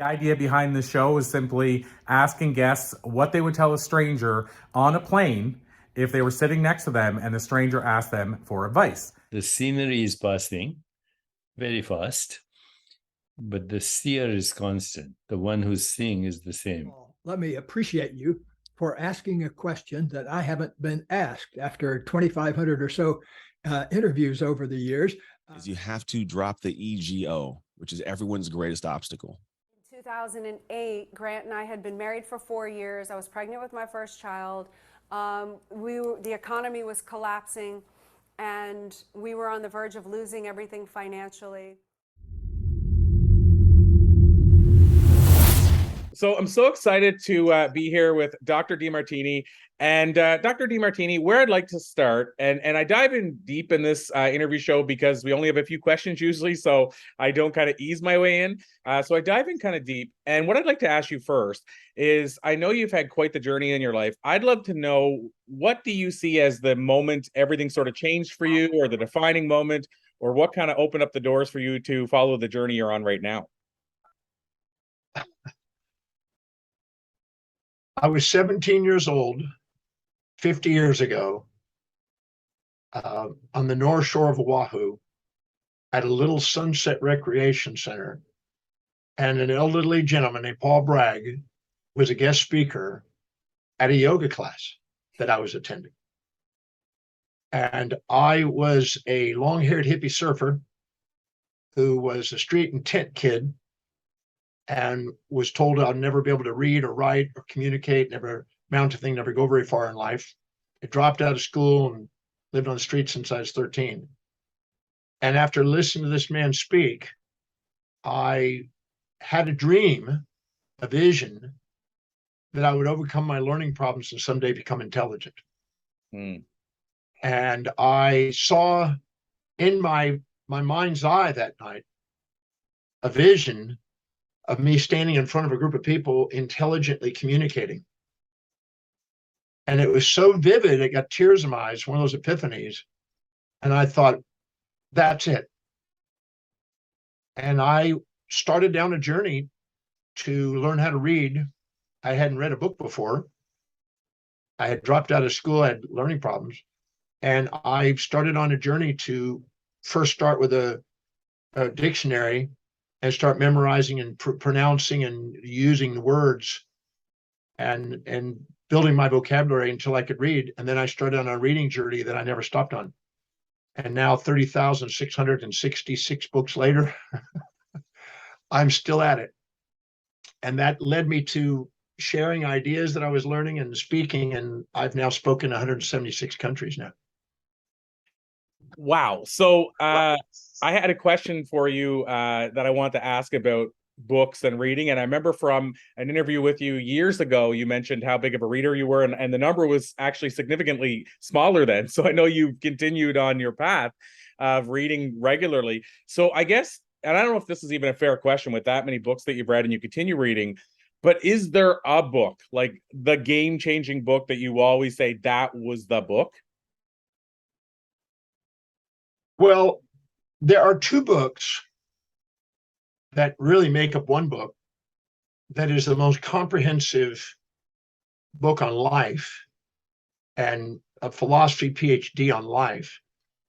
The idea behind the show is simply asking guests what they would tell a stranger on a plane if they were sitting next to them and the stranger asked them for advice. The scenery is passing very fast, but the seer is constant. The one who's seeing is the same. Let me appreciate you for asking a question that I haven't been asked after 2,500 or so interviews over the years. Is you have to drop the ego, which is everyone's greatest obstacle. In 2008, Grant and I had been married for 4 years. I was pregnant with my first child. The economy was collapsing, and we were on the verge of losing everything financially. So I'm so excited to be here with Dr. Demartini. And Dr. Demartini, where I'd like to start, and I dive in deep in this interview show because we only have a few questions usually, so I don't kind of ease my way in. So I dive in kind of deep. And what I'd like to ask you first is, I know you've had quite the journey in your life. I'd love to know, what do you see as the moment everything sort of changed for you, or the defining moment, or what kind of opened up the doors for you to follow the journey you're on right now? I was 17 years old, 50 years ago, on the North Shore of Oahu, at a little sunset recreation center. And an elderly gentleman named Paul Bragg was a guest speaker at a yoga class that I was attending. And I was a long-haired hippie surfer who was a street and tent kid, and was told I'd never be able to read or write or communicate, never amount to thing, never go very far in life. I dropped out of school and lived on the street since I was 13. And after listening to this man speak, I had a dream, a vision, that I would overcome my learning problems and someday become intelligent. And I saw in my mind's eye that night a vision of me standing in front of a group of people intelligently communicating. And it was so vivid, it got tears in my eyes, one of those epiphanies. And I thought, that's it. And I started down a journey to learn how to read. I hadn't read a book before. I had dropped out of school, I had learning problems. And I started on a journey to first start with a dictionary and start memorizing and pronouncing and using the words and building my vocabulary until I could read. And then I started on a reading journey that I never stopped on. And now 30,666 books later, I'm still at it. And that led me to sharing ideas that I was learning and speaking. And I've now spoken 176 countries now. Wow. So I had a question for you that I want to ask about books and reading. And I remember from an interview with you years ago, you mentioned how big of a reader you were, and the number was actually significantly smaller then. So I know you've continued on your path of reading regularly. So I guess, and I don't know if this is even a fair question with that many books that you've read and you continue reading, but is there a book, like the game-changing book that you always say, that was the book? Well, there are two books that really make up one book that is the most comprehensive book on life and a philosophy PhD on life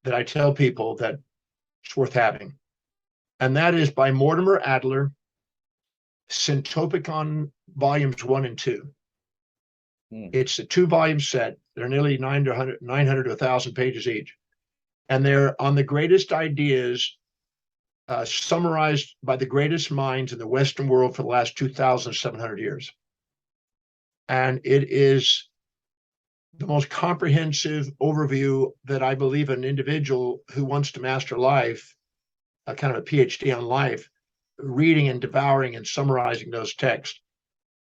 that I tell people that it's worth having. And that is by Mortimer Adler, Syntopicon Volumes 1 and 2. It's a 2-volume set. They're nearly 900 to 1,000 pages each. And they're on the greatest ideas summarized by the greatest minds in the Western world for the last 2,700 years. And it is the most comprehensive overview that I believe an individual who wants to master life, a kind of a PhD on life, reading and devouring and summarizing those texts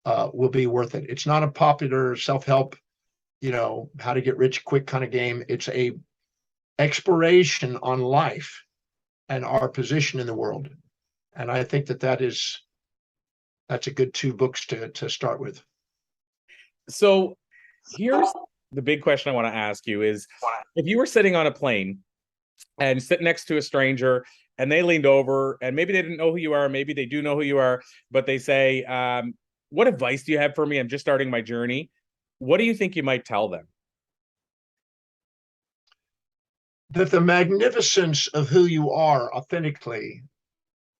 will be worth it. It's not a popular self-help, how to get rich quick kind of game. It's a exploration on life and our position in the world. And I think that's a good 2 books to start with. So here's the big question I want to ask you is, if you were sitting on a plane and sit next to a stranger and they leaned over, and maybe they didn't know who you are, maybe they do know who you are, but they say, what advice do you have for me? I'm just starting my journey. What do you think you might tell them? That the magnificence of who you are authentically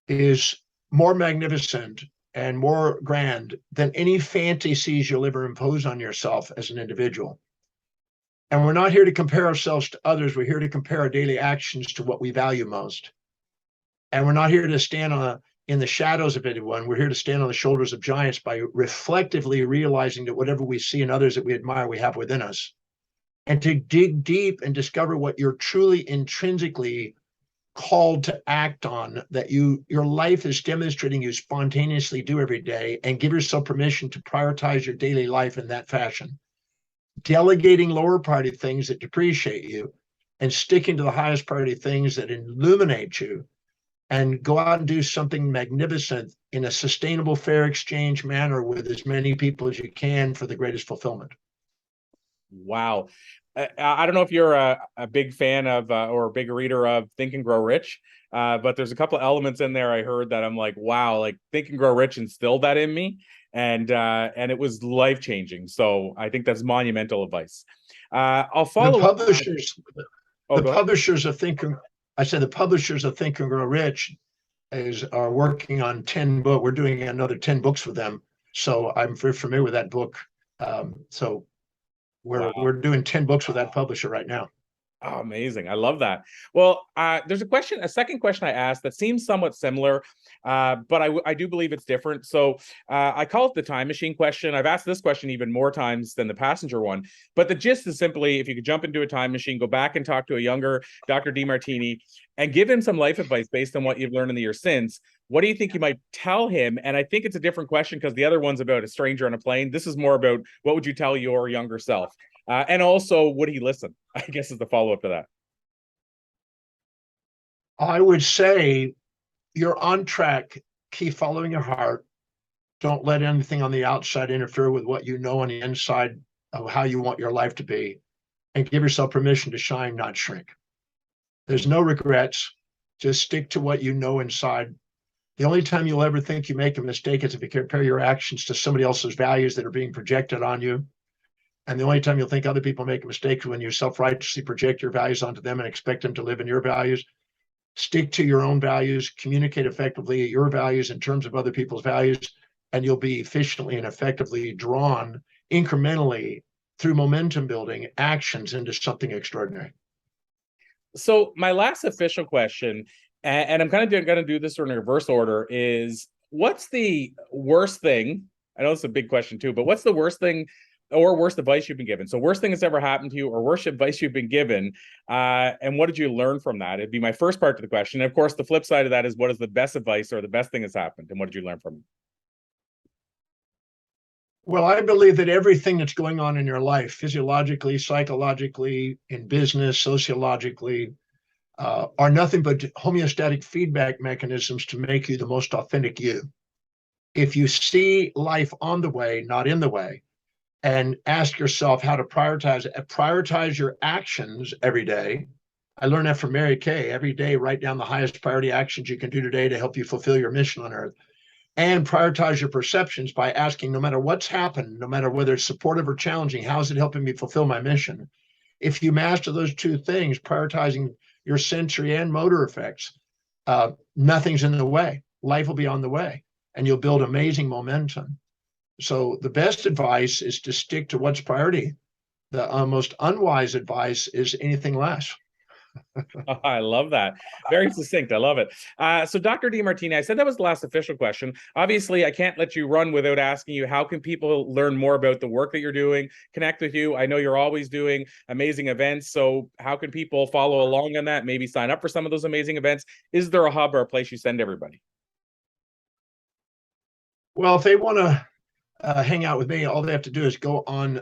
is more magnificent and more grand than any fantasies you'll ever impose on yourself as an individual. And we're not here to compare ourselves to others. We're here to compare our daily actions to what we value most. And we're not here to stand in the shadows of anyone. We're here to stand on the shoulders of giants by reflectively realizing that whatever we see in others that we admire, we have within us. And to dig deep and discover what you're truly intrinsically called to act on, that your life is demonstrating you spontaneously do every day, and give yourself permission to prioritize your daily life in that fashion. Delegating lower priority things that depreciate you and sticking to the highest priority things that illuminate you, and go out and do something magnificent in a sustainable, fair exchange manner with as many people as you can for the greatest fulfillment. Wow. I don't know if you're a big fan of or a big reader of Think and Grow Rich, but there's a couple of elements in there I heard that I'm like, wow, like Think and Grow Rich instilled that in me, and it was life changing. So I think that's monumental advice. I'll follow the up. publishers. Oh, The publishers of Think and Grow Rich are working on 10 books. We're doing another 10 books with them, so I'm very familiar with that book. So we're doing 10 books with that publisher right now. Oh, amazing. I love that. Well, there's a second question I asked that seems somewhat similar, but I do believe it's different. So I call it the time machine question. I've asked this question even more times than the passenger one, but the gist is simply, if you could jump into a time machine, go back and talk to a younger Dr. Demartini and give him some life advice based on what you've learned in the year since, what do you think you might tell him? And I think it's a different question because the other one's about a stranger on a plane. This is more about what would you tell your younger self? And also, would he listen? I guess is the follow-up to that. I would say you're on track. Keep following your heart. Don't let anything on the outside interfere with what you know on the inside of how you want your life to be. And give yourself permission to shine, not shrink. There's no regrets. Just stick to what you know inside. The only time you'll ever think you make a mistake is if you compare your actions to somebody else's values that are being projected on you. And the only time you'll think other people make a mistake is when you self-righteously project your values onto them and expect them to live in your values. Stick to your own values, communicate effectively your values in terms of other people's values, and you'll be efficiently and effectively drawn incrementally through momentum building actions into something extraordinary. So my last official question, and I'm kind of going to do this in reverse order, is what's the worst thing? I know it's a big question too, but what's the worst thing or worst advice you've been given? So worst thing that's ever happened to you or worst advice you've been given, and what did you learn from that? It'd be my first part to the question. And of course, the flip side of that is, what is the best advice or the best thing that's happened, and what did you learn from it? Well, I believe that everything that's going on in your life, physiologically, psychologically, in business, sociologically, are nothing but homeostatic feedback mechanisms to make you the most authentic you. If you see life on the way, not in the way, and ask yourself how to prioritize your actions every day. I learned that from Mary Kay. Every day, write down the highest priority actions you can do today to help you fulfill your mission on earth. And prioritize your perceptions by asking, no matter what's happened, no matter whether it's supportive or challenging, how is it helping me fulfill my mission? If you master those two things, prioritizing your sensory and motor effects, nothing's in the way. Life will be on the way, and you'll build amazing momentum. So the best advice is to stick to what's priority. The most unwise advice is anything less. Oh, I love that. Very succinct. I love it. So Dr. Demartini, I said that was the last official question. Obviously, I can't let you run without asking you, how can people learn more about the work that you're doing, connect with you? I know you're always doing amazing events. So how can people follow along on that? Maybe sign up for some of those amazing events? Is there a hub or a place you send everybody? Well, if they want to hang out with me, all they have to do is go on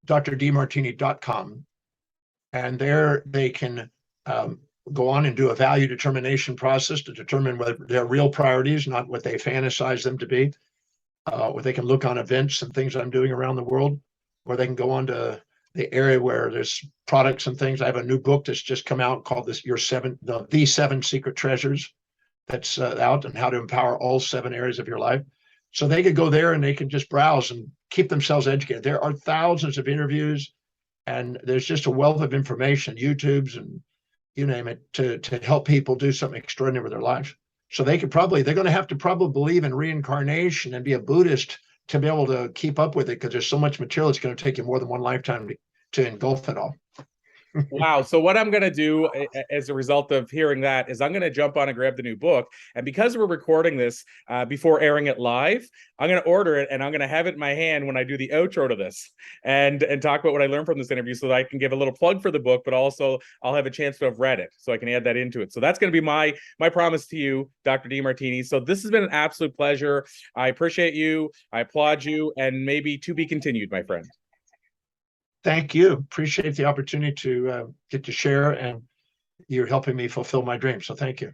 drdemartini.com, and there they can go on and do a value determination process to determine whether they're real priorities, not what they fantasize them to be. Or they can look on events and things I'm doing around the world, or they can go on to the area where there's products and things. I have a new book that's just come out called The 7 Secret Treasures. that's out, and how to empower all 7 areas of your life. So they could go there and they can just browse and keep themselves educated. There are thousands of interviews, and there's just a wealth of information, YouTubes and you name it, to help people do something extraordinary with their lives. So they're going to have to probably believe in reincarnation and be a Buddhist to be able to keep up with it, because there's so much material. It's going to take you more than one lifetime to engulf it all. Wow. So what I'm going to do as a result of hearing that is I'm going to jump on and grab the new book. And because we're recording this before airing it live, I'm going to order it and I'm going to have it in my hand when I do the outro to this and talk about what I learned from this interview, so that I can give a little plug for the book, but also I'll have a chance to have read it so I can add that into it. So that's going to be my promise to you, Dr. Demartini. So this has been an absolute pleasure. I appreciate you. I applaud you, and maybe to be continued, my friend. Thank you. Appreciate the opportunity to get to share, and you're helping me fulfill my dream. So thank you.